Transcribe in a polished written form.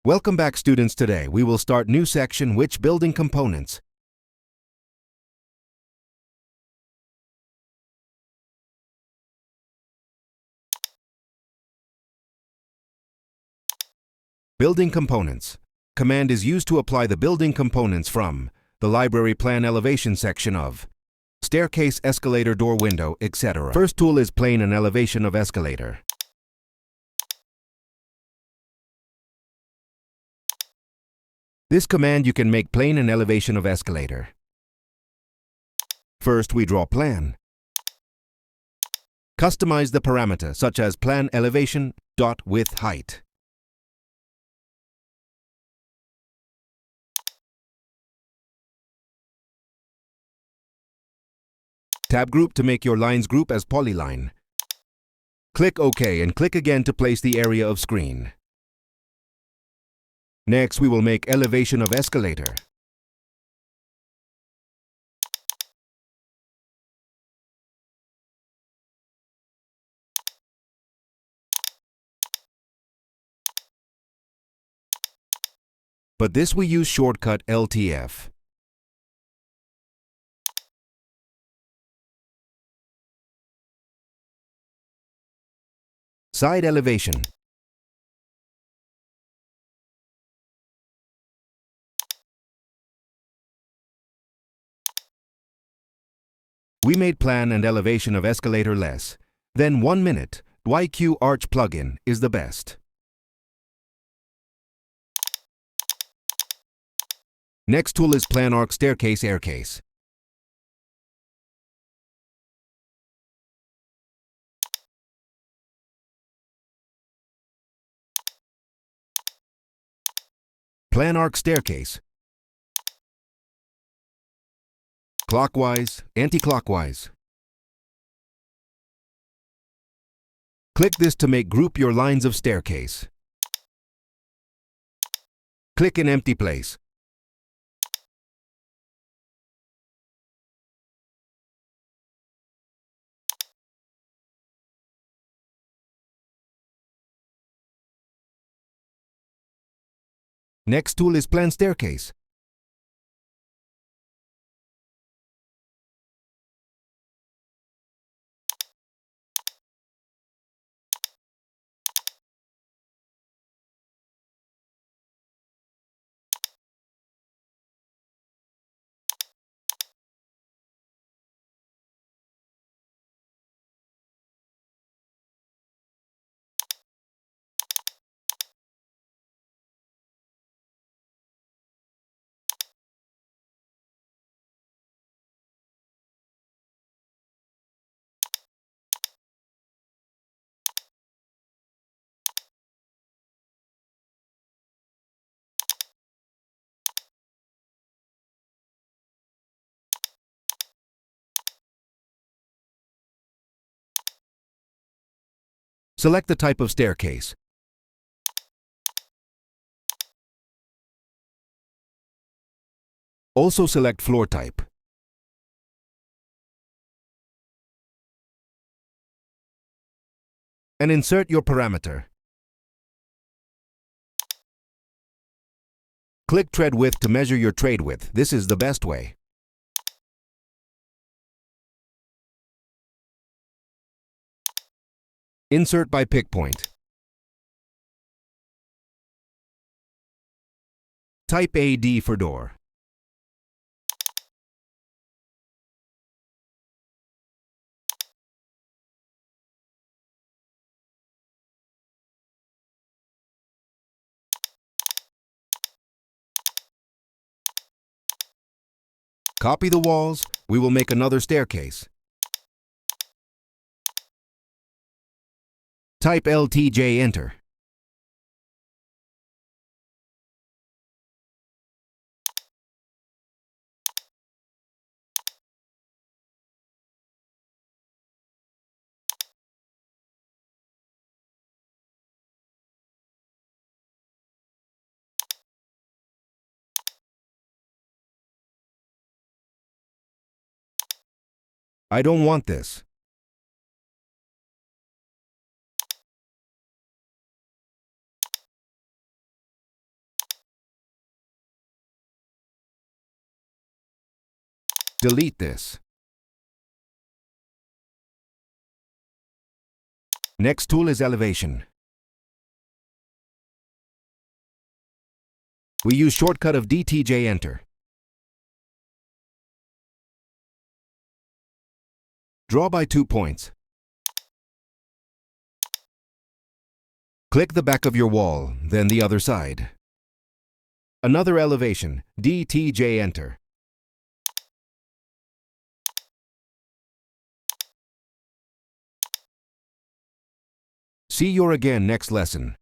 Welcome back, students. Today we will start new section, which building components. Building components. Command is used to apply the building components from the library plan elevation section of staircase, escalator, door, window, etc. First tool is plane and elevation of escalator. This command you can make plane and elevation of escalator. First we draw plan. Customize the parameter such as plan elevation, dot width, height. Tab group to make your lines group as polyline. Click OK and click again to place the area of screen. Next, we will make elevation of escalator. But this we use shortcut LTF. Side elevation. We made plan and elevation of escalator less. Then 1 minute, YQ Arch plugin is the best. Next tool is plan arc staircase aircase. Plan arc staircase. Clockwise, anti-clockwise. Click this to make group your lines of staircase. Click in empty place. Next tool is plan staircase. Select the type of staircase. Also select floor type. And insert your parameter. Click tread width to measure your tread width. This is the best way. Insert by pick point. Type AD for door. Copy the walls. We will make another staircase. Type LTJ, enter. I don't want this. Delete this. Next tool is elevation. We use shortcut of DTJ enter. Draw by 2 points. Click the back of your wall, then the other side. Another elevation, DTJ enter. See you again next lesson.